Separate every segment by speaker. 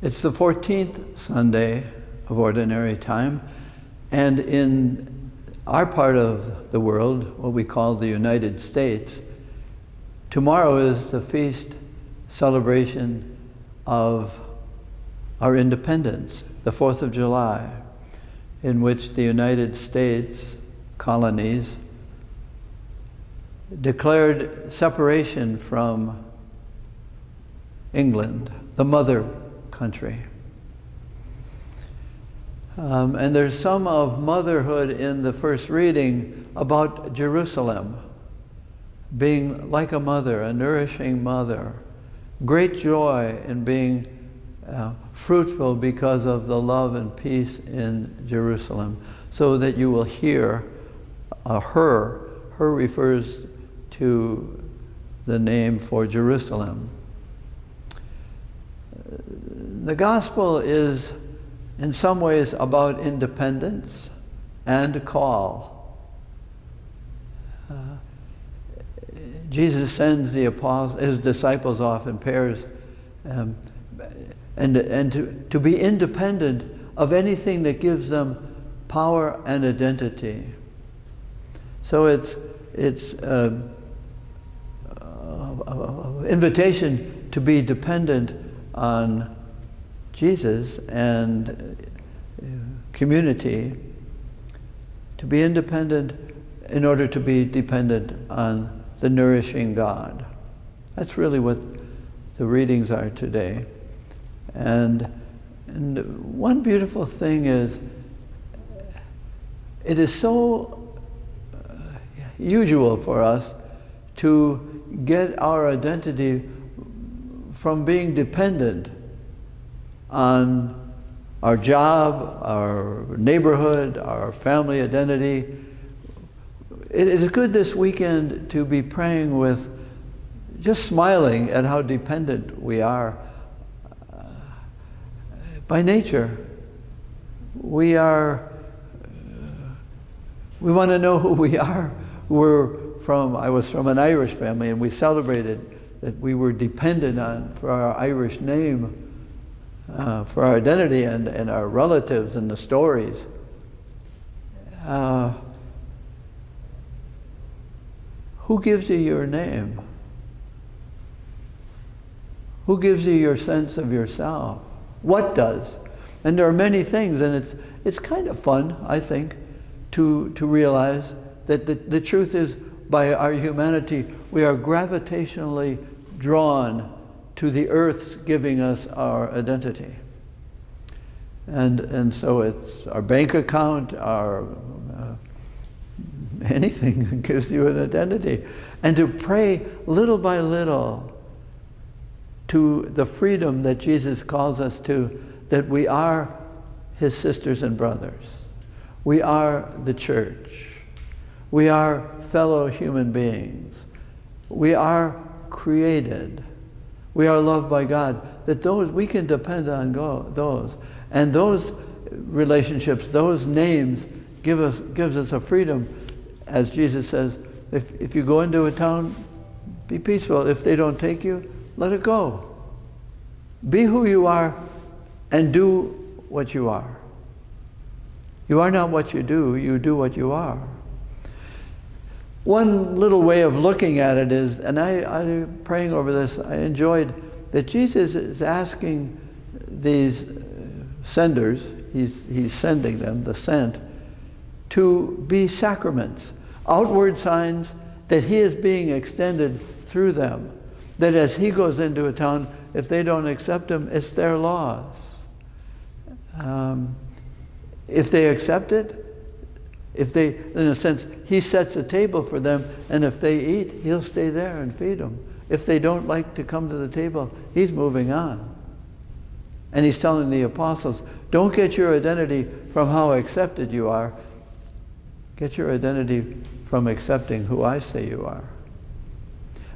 Speaker 1: It's the 14th Sunday of Ordinary Time, and in our part of the world, what we call the United States, tomorrow is the feast celebration of our independence, the 4th of July, in which the United States colonies declared separation from England, the mother country. And there's some of motherhood in the first reading about Jerusalem being like a mother, a nourishing mother. Great joy in being fruitful because of the love and peace in Jerusalem. So that you will hear her refers to the name for Jerusalem. The gospel is in some ways about independence and call. Jesus sends his disciples off in pairs and to be independent of anything that gives them power and identity. So it's an invitation to be dependent on Jesus and community, to be independent in order to be dependent on the nourishing God. That's really what the readings are today. And one beautiful thing is, it is so usual for us to get our identity from being dependent on our job, our neighborhood, our family identity. It is good this weekend to be praying with, just smiling at how dependent we are. By nature, we want to know who we are. I was from an Irish family, and we celebrated that we were dependent on, for our Irish name, for our identity and our relatives and the stories. Who gives you your name? Who gives you your sense of yourself? What does? And there are many things, and it's kind of fun, I think, to realize that the truth is, by our humanity, we are gravitationally drawn to the earth's giving us our identity. And so it's our bank account, our anything that gives you an identity. And to pray little by little to the freedom that Jesus calls us to, that we are his sisters and brothers. We are the church. We are fellow human beings. We are created. We are loved by God. That we can depend on those. And those relationships, those names gives us a freedom. As Jesus says, if you go into a town, be peaceful. If they don't take you, let it go. Be who you are and do what you are. You are not what you do what you are. One little way of looking at it is, and I praying over this, I enjoyed that Jesus is asking these senders, he's sending them, the sent, to be sacraments, outward signs that he is being extended through them. That as he goes into a town, if they don't accept him, it's their loss. If they accept it, in a sense, he sets a table for them, and if they eat, he'll stay there and feed them. If they don't like to come to the table, he's moving on. And he's telling the apostles, don't get your identity from how accepted you are. Get your identity from accepting who I say you are.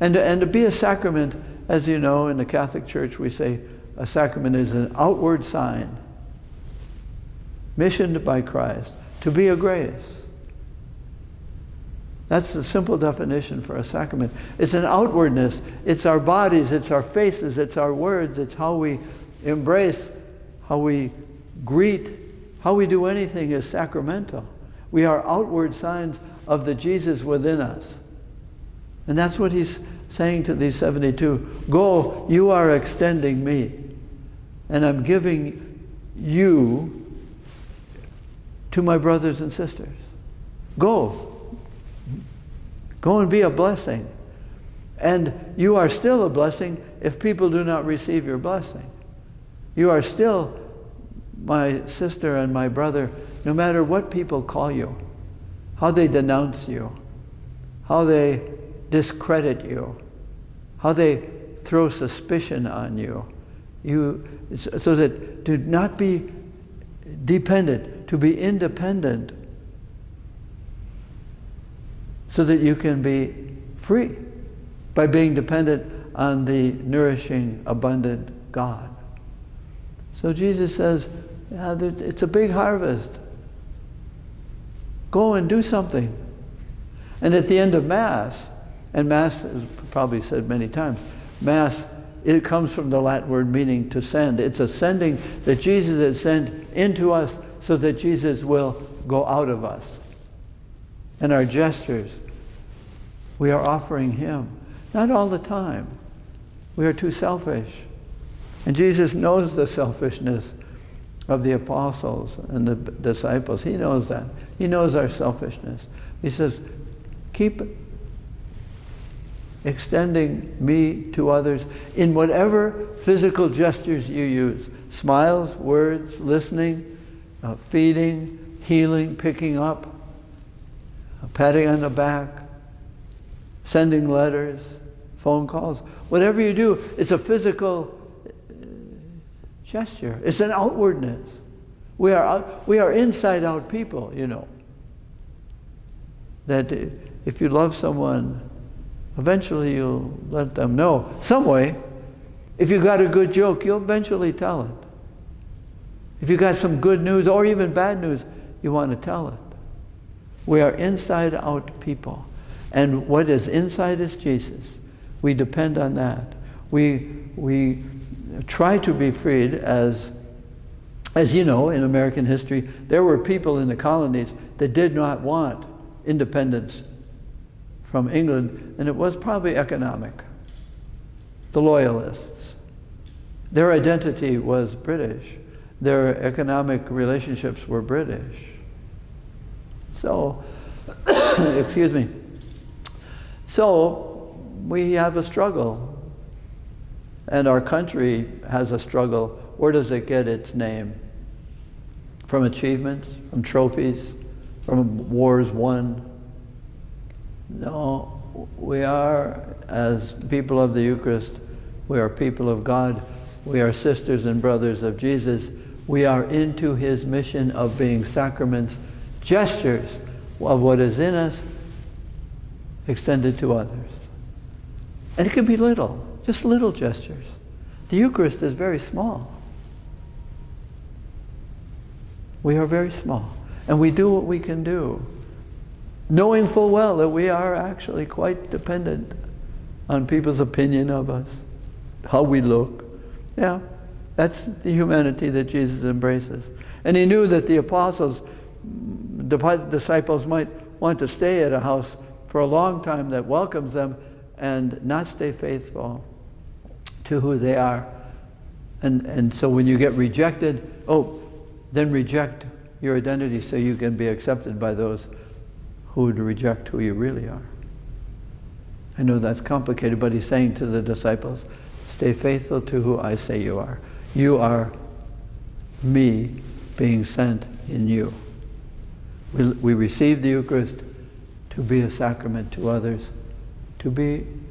Speaker 1: And to be a sacrament, as you know, in the Catholic Church, we say a sacrament is an outward sign, missioned by Christ, to be a grace. That's the simple definition for a sacrament. It's an outwardness. It's our bodies, it's our faces, it's our words, it's how we embrace, how we greet, how we do anything is sacramental. We are outward signs of the Jesus within us. And that's what he's saying to these 72. Go, you are extending me. And I'm giving you to my brothers and sisters. Go. Go and be a blessing. And you are still a blessing if people do not receive your blessing. You are still my sister and my brother, no matter what people call you, how they denounce you, how they discredit you, how they throw suspicion on you. So that to not be dependent, to be independent, so that you can be free by being dependent on the nourishing, abundant God. So Jesus says, yeah, it's a big harvest. Go and do something. And at the end of Mass, and Mass is probably said many times, Mass, it comes from the Latin word meaning to send. It's a sending that Jesus has sent into us so that Jesus will go out of us. And our gestures, we are offering him. Not all the time. We are too selfish. And Jesus knows the selfishness of the apostles and the disciples. He knows that. He knows our selfishness. He says, keep extending me to others in whatever physical gestures you use. Smiles, words, listening, feeding, healing, picking up, patting on the back, sending letters, phone calls. Whatever you do, it's a physical gesture. It's an outwardness. We are inside out people, you know. That if you love someone, eventually you'll let them know. Some way. If you got a good joke, you'll eventually tell it. If you got some good news or even bad news, you want to tell it. We are inside out people. And what is inside is Jesus. We depend on that. We try to be freed as you know, in American history, there were people in the colonies that did not want independence from England, and it was probably economic. The Loyalists. Their identity was British. Their economic relationships were British. So, excuse me. So, we have a struggle. And our country has a struggle. Where does it get its name? From achievements, from trophies, from wars won? No, we are, as people of the Eucharist, we are people of God. We are sisters and brothers of Jesus. We are into his mission of being sacraments, gestures of what is in us, extended to others. And it can be little, just little gestures. The Eucharist is very small. We are very small. And we do what we can do, knowing full well that we are actually quite dependent on people's opinion of us, how we look. Yeah, that's the humanity that Jesus embraces. And he knew that the apostles, the disciples might want to stay at a house for a long time that welcomes them and not stay faithful to who they are. And so when you get rejected, then reject your identity so you can be accepted by those who would reject who you really are. I know that's complicated, but he's saying to the disciples, stay faithful to who I say you are. You are me being sent in you. We receive the Eucharist to be a sacrament to others,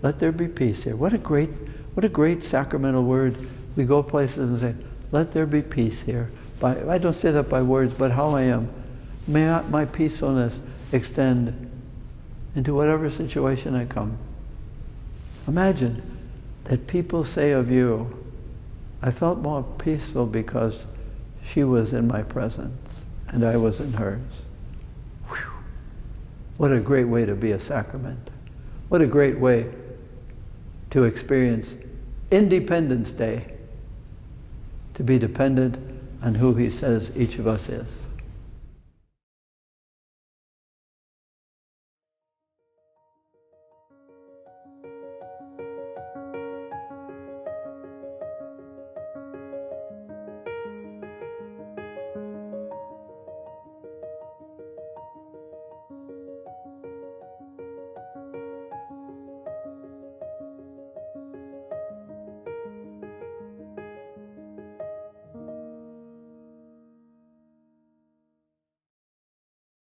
Speaker 1: let there be peace here. What a great sacramental word. We go places and say, let there be peace here. I don't say that by words, but how I am. May my peacefulness extend into whatever situation I come. Imagine that people say of you, I felt more peaceful because she was in my presence and I was in hers. Whew. What a great way to be a sacrament. What a great way to experience Independence Day to be dependent on who he says each of us is.